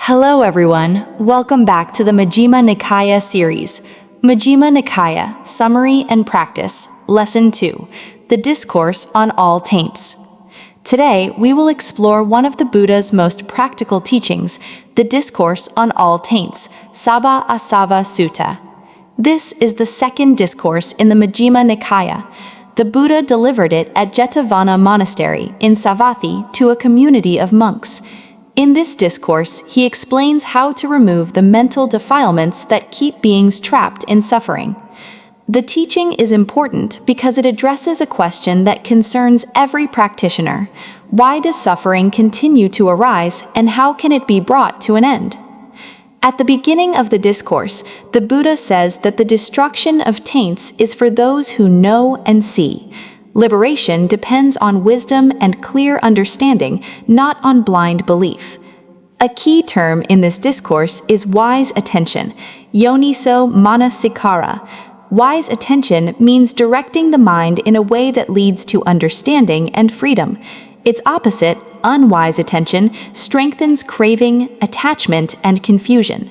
Hello everyone, welcome back to the Majjhima Nikaya series. Majjhima Nikaya, Summary and Practice, Lesson 2, the Discourse on All Taints. Today, we will explore one of the Buddha's most practical teachings, the Discourse on All Taints, Sabbāsava Sutta. This is the second discourse in the Majjhima Nikaya. The Buddha delivered it at Jetavana Monastery in Savatthi to a community of monks. In this discourse, he explains how to remove the mental defilements that keep beings trapped in suffering. The teaching is important because it addresses a question that concerns every practitioner. Why does suffering continue to arise, and how can it be brought to an end? At the beginning of the discourse, the Buddha says that the destruction of taints is for those who know and see. Liberation depends on wisdom and clear understanding, not on blind belief. A key term in this discourse is wise attention, yoniso manasikara. Wise attention means directing the mind in a way that leads to understanding and freedom. Its opposite, unwise attention, strengthens craving, attachment, and confusion.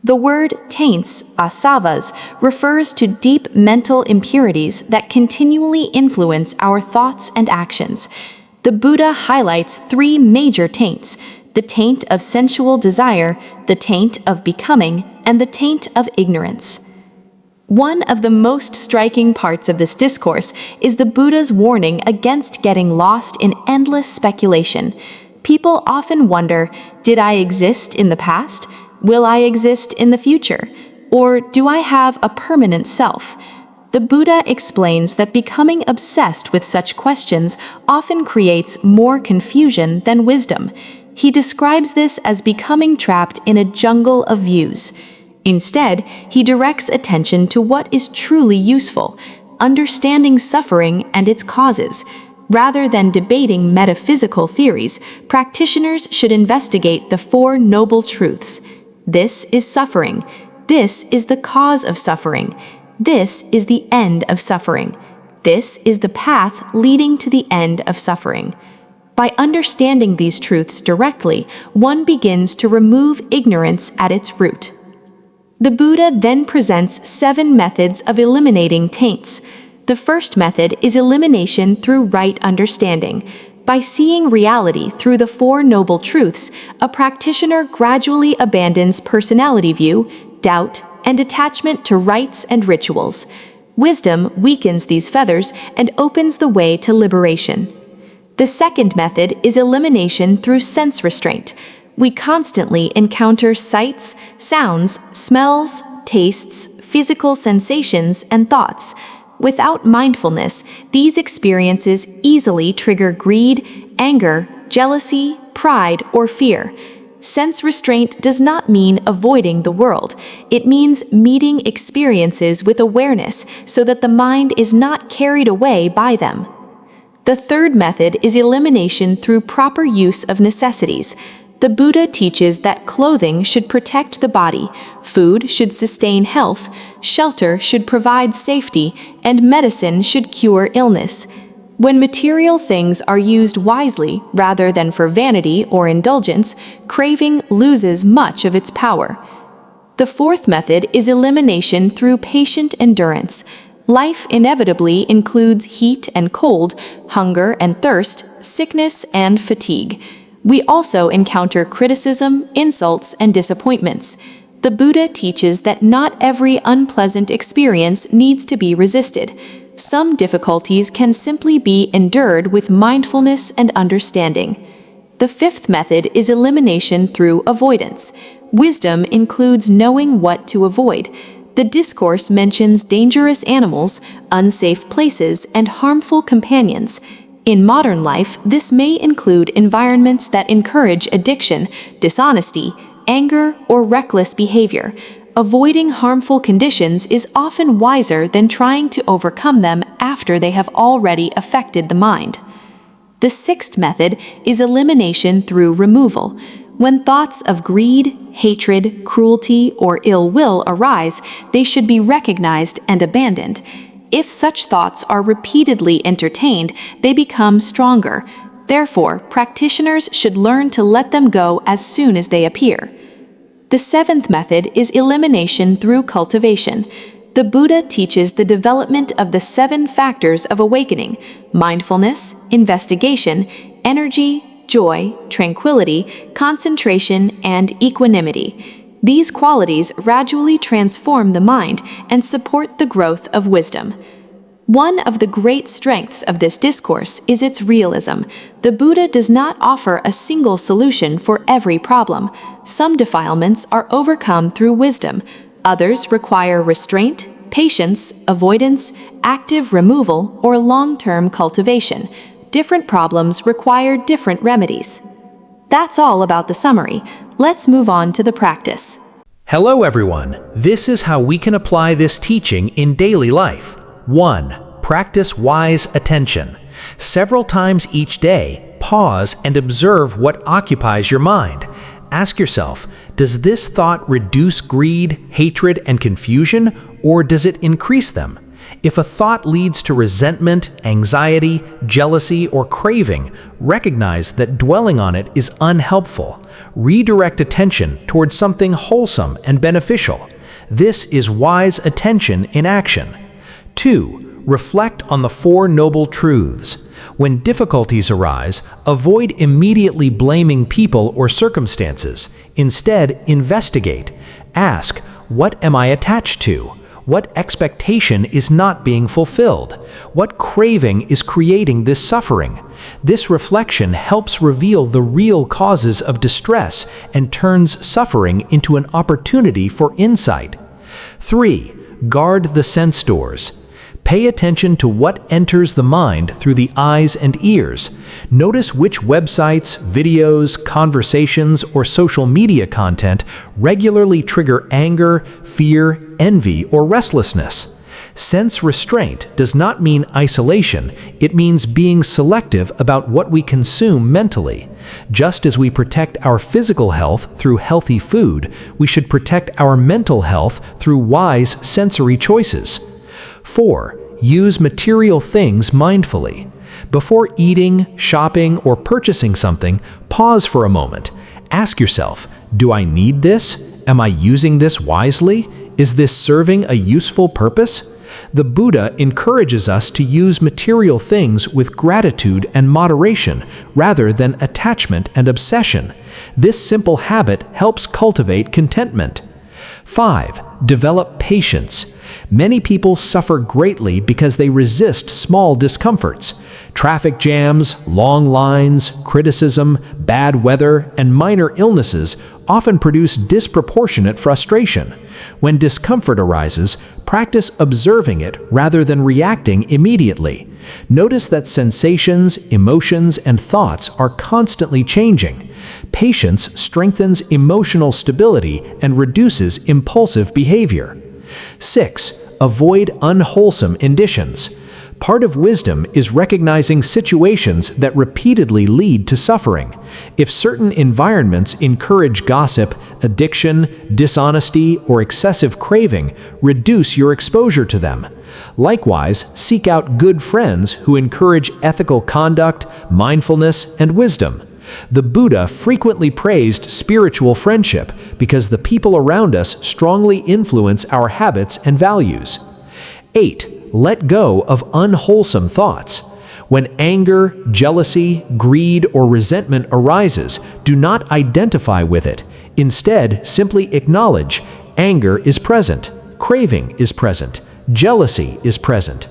The word taints, asavas, refers to deep mental impurities that continually influence our thoughts and actions. The Buddha highlights three major taints: the taint of sensual desire, the taint of becoming, and the taint of ignorance. One of the most striking parts of this discourse is the Buddha's warning against getting lost in endless speculation. People often wonder, did I exist in the past? Will I exist in the future? Or do I have a permanent self? The Buddha explains that becoming obsessed with such questions often creates more confusion than wisdom. He describes this as becoming trapped in a jungle of views. Instead, he directs attention to what is truly useful, understanding suffering and its causes. Rather than debating metaphysical theories, practitioners should investigate the Four Noble Truths. This is suffering. This is the cause of suffering. This is the end of suffering. This is the path leading to the end of suffering. By understanding these truths directly, one begins to remove ignorance at its root. The Buddha then presents 7 methods of eliminating taints. The first method is elimination through right understanding. By seeing reality through the Four Noble Truths, a practitioner gradually abandons personality view, doubt, and attachment to rites and rituals. Wisdom weakens these feathers and opens the way to liberation. The second method is elimination through sense restraint. We constantly encounter sights, sounds, smells, tastes, physical sensations, and thoughts. Without mindfulness, these experiences easily trigger greed, anger, jealousy, pride, or fear. Sense restraint does not mean avoiding the world. It means meeting experiences with awareness so that the mind is not carried away by them. The third method is elimination through proper use of necessities. The Buddha teaches that clothing should protect the body, food should sustain health, shelter should provide safety, and medicine should cure illness. When material things are used wisely rather than for vanity or indulgence, craving loses much of its power. The fourth method is elimination through patient endurance. Life inevitably includes heat and cold, hunger and thirst, sickness and fatigue. We also encounter criticism, insults, and disappointments. The Buddha teaches that not every unpleasant experience needs to be resisted. Some difficulties can simply be endured with mindfulness and understanding. The fifth method is elimination through avoidance. Wisdom includes knowing what to avoid. The discourse mentions dangerous animals, unsafe places, and harmful companions. In modern life, this may include environments that encourage addiction, dishonesty, anger, or reckless behavior. Avoiding harmful conditions is often wiser than trying to overcome them after they have already affected the mind. The sixth method is elimination through removal. When thoughts of greed, hatred, cruelty, or ill will arise, they should be recognized and abandoned. If such thoughts are repeatedly entertained, they become stronger. Therefore, practitioners should learn to let them go as soon as they appear. The seventh method is elimination through cultivation. The Buddha teaches the development of the 7 factors of awakening: mindfulness, investigation, energy, joy, tranquility, concentration, and equanimity. These qualities gradually transform the mind and support the growth of wisdom. One of the great strengths of this discourse is its realism. The Buddha does not offer a single solution for every problem. Some defilements are overcome through wisdom. Others require restraint, patience, avoidance, active removal, or long-term cultivation. Different problems require different remedies. That's all about the summary. Let's move on to the practice. Hello everyone. This is how we can apply this teaching in daily life. 1. Practice wise attention. Several times each day, pause and observe what occupies your mind. Ask yourself, does this thought reduce greed, hatred, and confusion, or does it increase them? If a thought leads to resentment, anxiety, jealousy, or craving, recognize that dwelling on it is unhelpful. Redirect attention towards something wholesome and beneficial. This is wise attention in action. 2. Reflect on the 4 noble truths. When difficulties arise, avoid immediately blaming people or circumstances. Instead, investigate. Ask, what am I attached to? What expectation is not being fulfilled? What craving is creating this suffering? This reflection helps reveal the real causes of distress and turns suffering into an opportunity for insight. 3. Guard the sense doors. Pay attention to what enters the mind through the eyes and ears. Notice which websites, videos, conversations, or social media content regularly trigger anger, fear, envy, or restlessness. Sense restraint does not mean isolation, it means being selective about what we consume mentally. Just as we protect our physical health through healthy food, we should protect our mental health through wise sensory choices. 4. Use material things mindfully. Before eating, shopping, or purchasing something, pause for a moment. Ask yourself, do I need this? Am I using this wisely? Is this serving a useful purpose? The Buddha encourages us to use material things with gratitude and moderation rather than attachment and obsession. This simple habit helps cultivate contentment. 5. Develop patience. Many people suffer greatly because they resist small discomforts. Traffic jams, long lines, criticism, bad weather, and minor illnesses often produce disproportionate frustration. When discomfort arises, practice observing it rather than reacting immediately. Notice that sensations, emotions, and thoughts are constantly changing. Patience strengthens emotional stability and reduces impulsive behavior. 6. Avoid unwholesome conditions. Part of wisdom is recognizing situations that repeatedly lead to suffering. If certain environments encourage gossip, addiction, dishonesty, or excessive craving, reduce your exposure to them. Likewise, seek out good friends who encourage ethical conduct, mindfulness, and wisdom. The Buddha frequently praised spiritual friendship because the people around us strongly influence our habits and values. 8. Let go of unwholesome thoughts. When anger, jealousy, greed, or resentment arises, do not identify with it. Instead, simply acknowledge anger is present, craving is present, jealousy is present.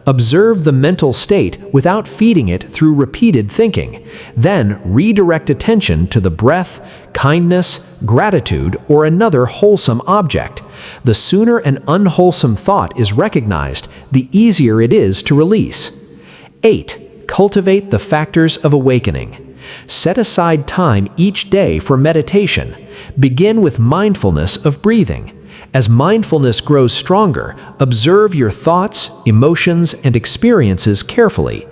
Observe the mental state without feeding it through repeated thinking. Then redirect attention to the breath, kindness, gratitude, or another wholesome object. The sooner an unwholesome thought is recognized, the easier it is to release. 8. Cultivate the factors of awakening. Set aside time each day for meditation. Begin with mindfulness of breathing. As mindfulness grows stronger, observe your thoughts, emotions, and experiences carefully.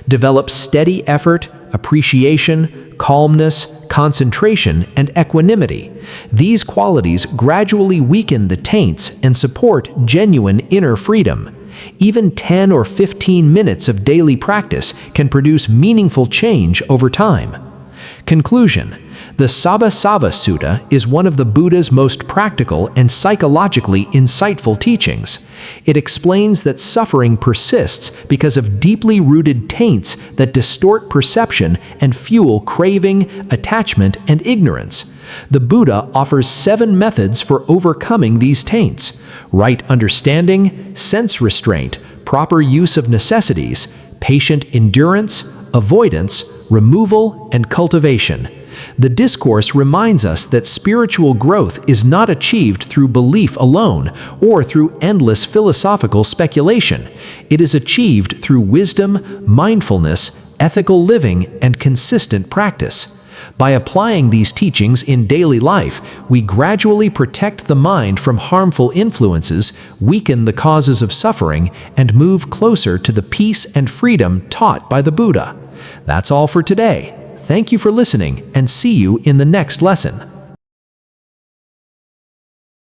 Develop steady effort, appreciation, calmness, concentration, and equanimity. These qualities gradually weaken the taints and support genuine inner freedom. Even 10 or 15 minutes of daily practice can produce meaningful change over time. Conclusion: the Sabbāsava Sutta is one of the Buddha's most practical and psychologically insightful teachings. It explains that suffering persists because of deeply rooted taints that distort perception and fuel craving, attachment, and ignorance. The Buddha offers 7 methods for overcoming these taints: right understanding, sense restraint, proper use of necessities, patient endurance, avoidance, removal, and cultivation. The discourse reminds us that spiritual growth is not achieved through belief alone or through endless philosophical speculation. It is achieved through wisdom, mindfulness, ethical living, and consistent practice. By applying these teachings in daily life, we gradually protect the mind from harmful influences, weaken the causes of suffering, and move closer to the peace and freedom taught by the Buddha. That's all for today. Thank you for listening, and see you in the next lesson.